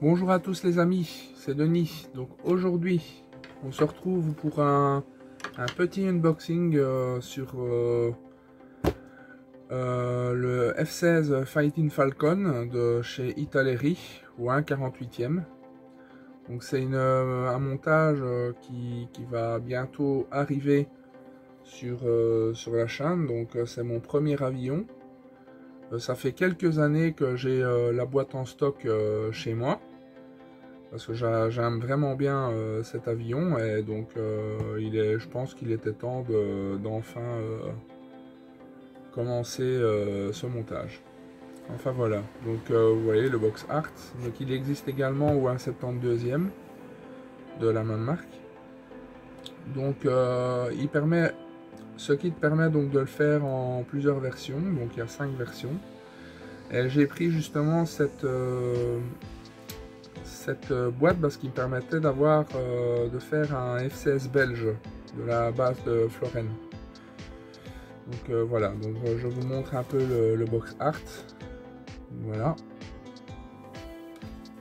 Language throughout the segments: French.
Bonjour à tous les amis, c'est Denis. Donc aujourd'hui, on se retrouve pour un petit unboxing sur le F16 Fighting Falcon de chez Italeri ou 1/48e. Donc c'est un montage qui va bientôt arriver sur la chaîne. Donc c'est mon premier avion. Ça fait quelques années que j'ai la boîte en stock chez moi. Parce que j'aime vraiment bien cet avion et donc je pense qu'il était temps d'enfin commencer ce montage. Enfin voilà, donc vous voyez le box art. Donc il existe également au 1/72e de la même marque. Donc ce kit permet donc de le faire en plusieurs versions. Donc il y a 5 versions. Et j'ai pris justement cette boîte parce qu'il me permettait de faire un F16 belge de la base de Floren. Donc voilà, donc je vous montre un peu le box art. Voilà,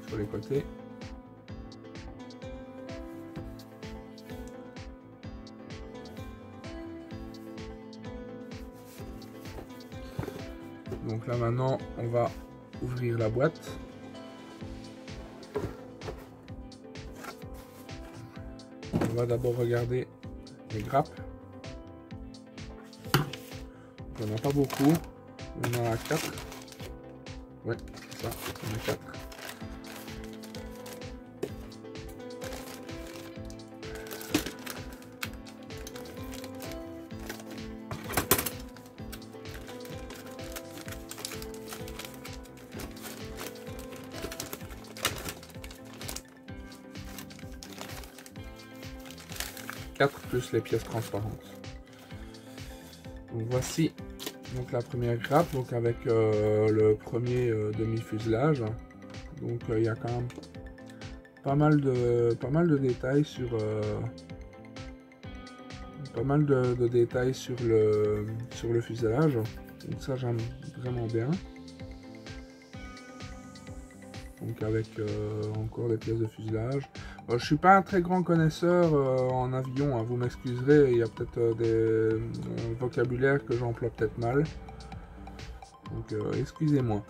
sur les côtés. Donc là maintenant on va ouvrir la boîte. On va d'abord regarder les grappes. On n'en a pas beaucoup, on en a 4. Ouais, c'est ça, on en a 4. Plus les pièces transparentes. Donc voici donc la première grappe, donc avec le premier demi-fuselage. Donc il y a quand même pas mal de détails sur détails sur le fuselage. Donc ça j'aime vraiment bien. Donc avec encore des pièces de fuselage. Je suis pas un très grand connaisseur en avion, hein, vous m'excuserez, il y a peut-être des vocabulaires que j'emploie peut-être mal. Donc excusez-moi.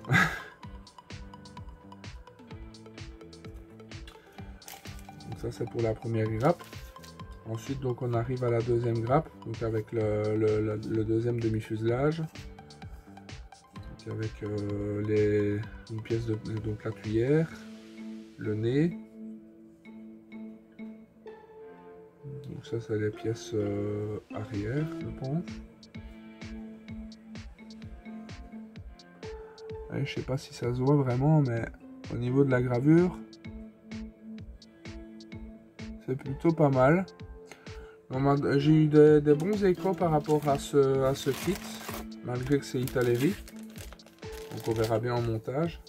Donc ça c'est pour la première grappe. Ensuite donc on arrive à la deuxième grappe, donc avec le deuxième demi-fuselage. Avec une pièce donc la tuyère, le nez. Donc ça c'est les pièces arrière, je pense. Ouais, je sais pas si ça se voit vraiment, mais au niveau de la gravure, c'est plutôt pas mal. J'ai eu des bons échos par rapport à ce kit, malgré que c'est Italeri. Donc on verra bien en montage.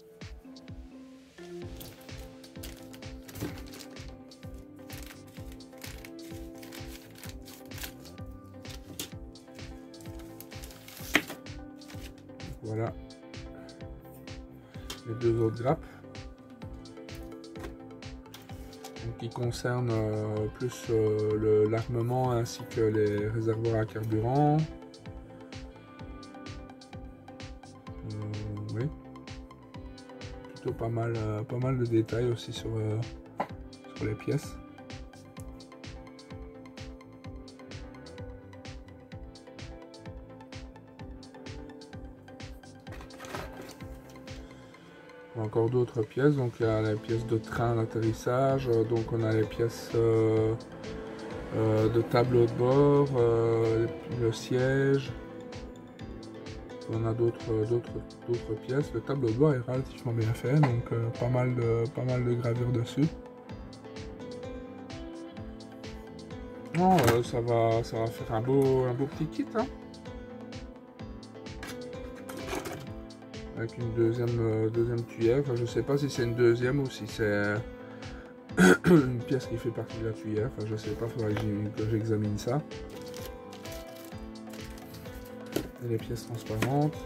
Voilà les deux autres grappes. Donc, qui concernent plus l'armement ainsi que les réservoirs à carburant. Oui. Plutôt pas mal de détails aussi sur les pièces. Encore d'autres pièces, donc il y a les pièces de train d'atterrissage, donc on a les pièces de tableau de bord, le siège, on a d'autres pièces. Le tableau de bord est relativement bien fait, donc pas mal de gravures dessus. Oh, ça va faire un beau petit kit, hein. Avec une deuxième tuyère. Enfin, je sais pas si c'est une deuxième ou si c'est une pièce qui fait partie de la tuyère. Enfin, je sais pas, il faudrait que j'examine ça. Et les pièces transparentes.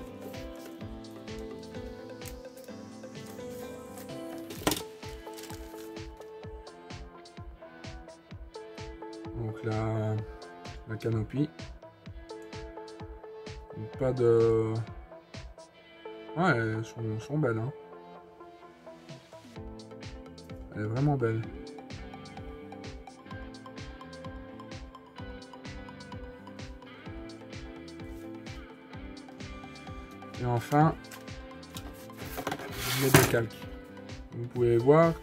la canopie. Donc pas de... Ouais, elles sont belles, hein. Elle est vraiment belle. Et enfin, les décalques. Vous pouvez voir,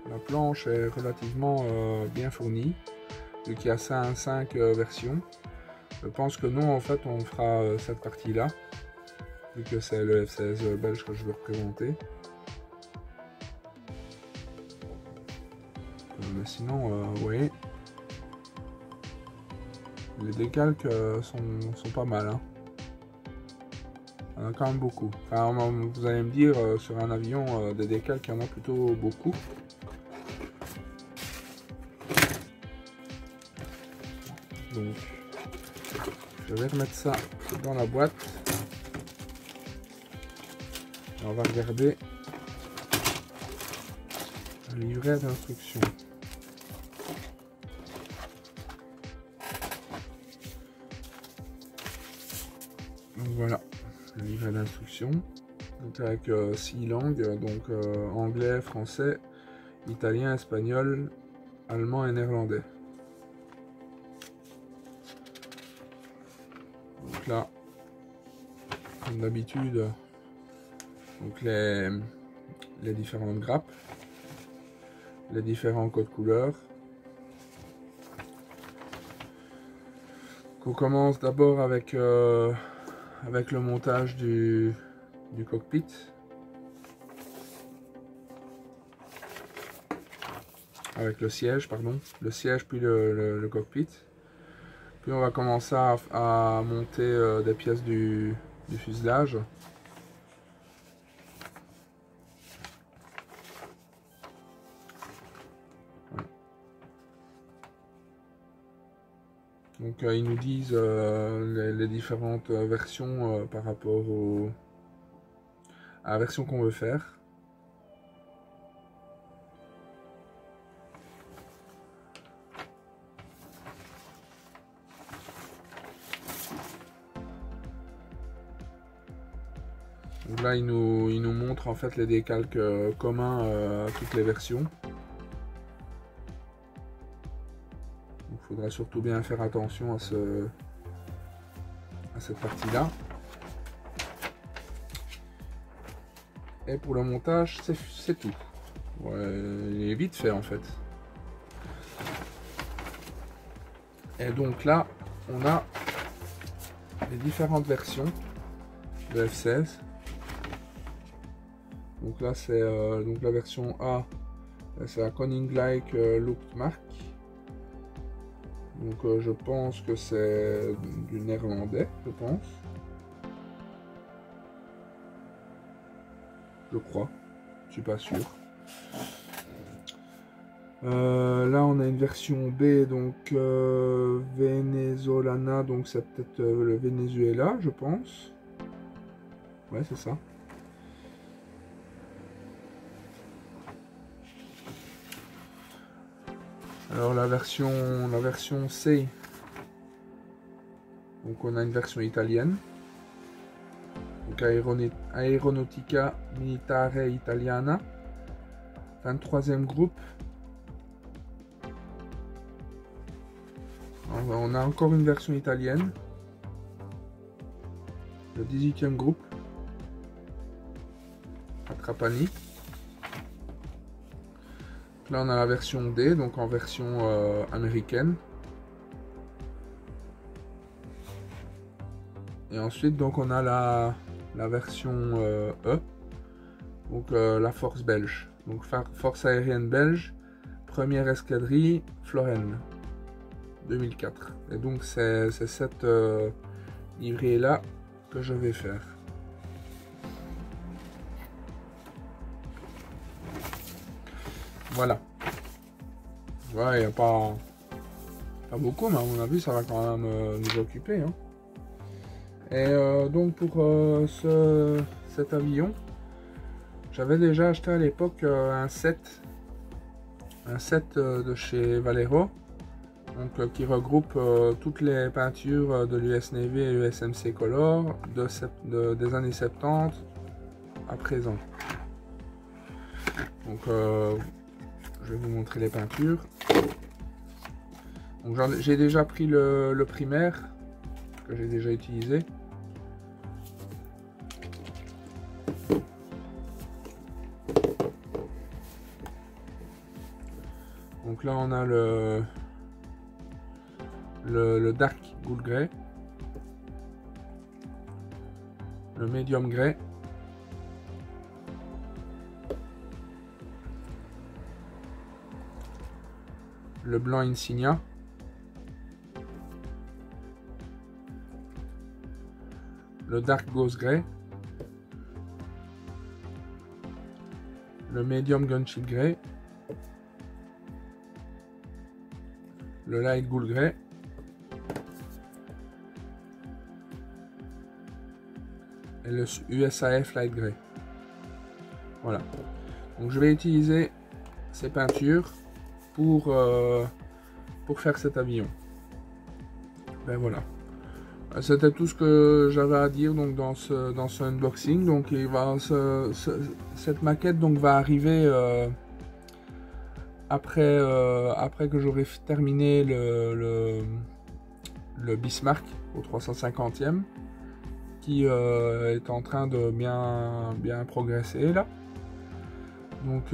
la planche est relativement bien fournie, vu qu'il y a 5 versions. Je pense que nous, en fait, on fera cette partie-là, vu que c'est le F16 belge que je veux représenter. Mais sinon, oui, les décalques sont pas mal, hein. Il y en a quand même beaucoup. Enfin, vous allez me dire, sur un avion, des décalques, il y en a plutôt beaucoup. Donc, je vais remettre ça dans la boîte. Et on va regarder le livret d'instructions. Donc voilà, le livret d'instructions. Donc avec 6 langues, donc anglais, français, italien, espagnol, allemand et néerlandais. Donc là, comme d'habitude, donc les différentes grappes, les différents codes couleurs. On commence d'abord avec le montage du cockpit. Avec le siège, pardon. Le siège puis le cockpit. Puis on va commencer à monter des pièces du fuselage. Donc ils nous disent les différentes versions par rapport à la version qu'on veut faire. Donc là, il nous montre en fait les décalques communs à toutes les versions. Il faudra surtout bien faire attention à cette partie-là. Et pour le montage, c'est tout. Ouais, il est vite fait en fait. Et donc là, on a les différentes versions de F16. Donc là, c'est donc la version A, c'est la Koninklijk Luchtmacht. Donc je pense que c'est du néerlandais, je pense. Je crois, je suis pas sûr. Là on a une version B, donc Venezolana, donc c'est peut-être le Venezuela, je pense. Ouais, c'est ça. Alors la version C, donc on a une version italienne, donc Aeronautica Militare Italiana, 23e groupe. Alors, on a encore une version italienne, le 18e groupe, à Trapani. Là on a la version D, donc en version américaine. Et ensuite donc on a la version E, donc la force belge. Donc force aérienne belge, première escadrille, Floren, 2004. Et donc c'est cette livrée là que je vais faire. Voilà. Ouais, il n'y a pas beaucoup, mais à mon avis, ça va quand même nous occuper. Hein. Et donc, pour cet avion, j'avais déjà acheté à l'époque un set de chez Valero. donc, qui regroupe toutes les peintures de l'US Navy et USMC Color des années 70 à présent. Donc je vais vous montrer les peintures. Donc j'ai déjà pris le primaire que j'ai déjà utilisé. Donc là on a le Dark Gold Grey, le Medium Grey, le blanc Insignia, le Dark Ghost Grey, le Medium Gunship Grey, le Light Gold Grey, et le USAF Light Grey. Voilà. Donc je vais utiliser ces peintures pour faire cet avion. Ben voilà. C'était tout ce que j'avais à dire donc dans ce unboxing. Donc cette maquette donc va arriver après que j'aurai terminé le Bismarck au 350e, qui est en train de bien progresser là. Donc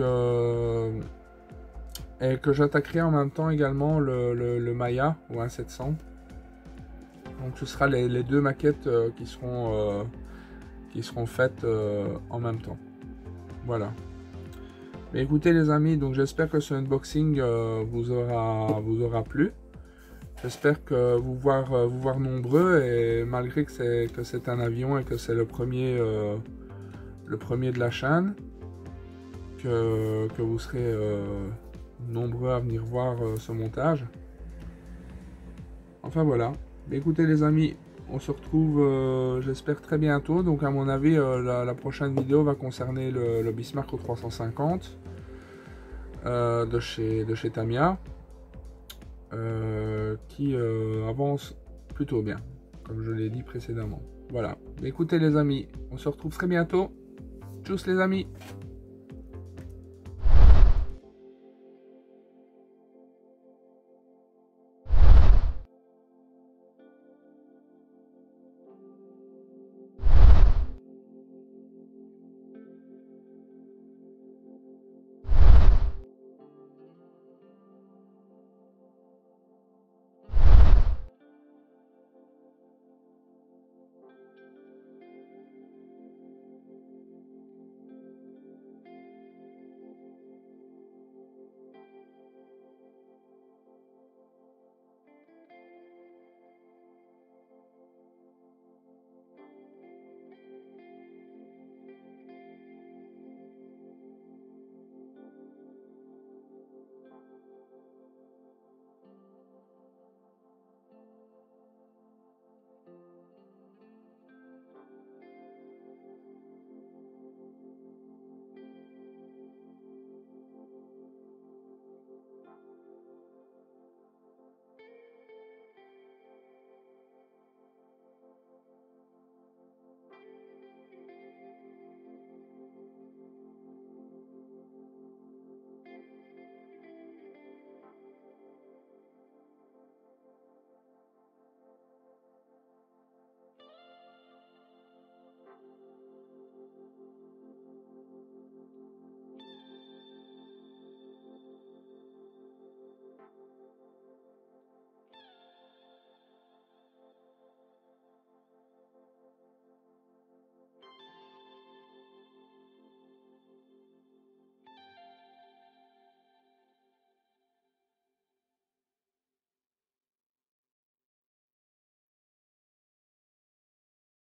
et que j'attaquerai en même temps également le Maya ou un 700. Donc ce sera les deux maquettes qui seront faites en même temps. Voilà. Mais écoutez les amis, donc j'espère que ce unboxing vous aura plu. J'espère que vous voir nombreux, et malgré que c'est un avion et que c'est le premier de la chaîne, que vous serez nombreux à venir voir ce montage. Enfin voilà. Mais écoutez les amis, on se retrouve j'espère très bientôt. Donc à mon avis la prochaine vidéo va concerner le Bismarck au 350 de chez Tamiya, qui avance plutôt bien, comme je l'ai dit précédemment. Voilà. Mais écoutez les amis, on se retrouve très bientôt. Tchuss les amis.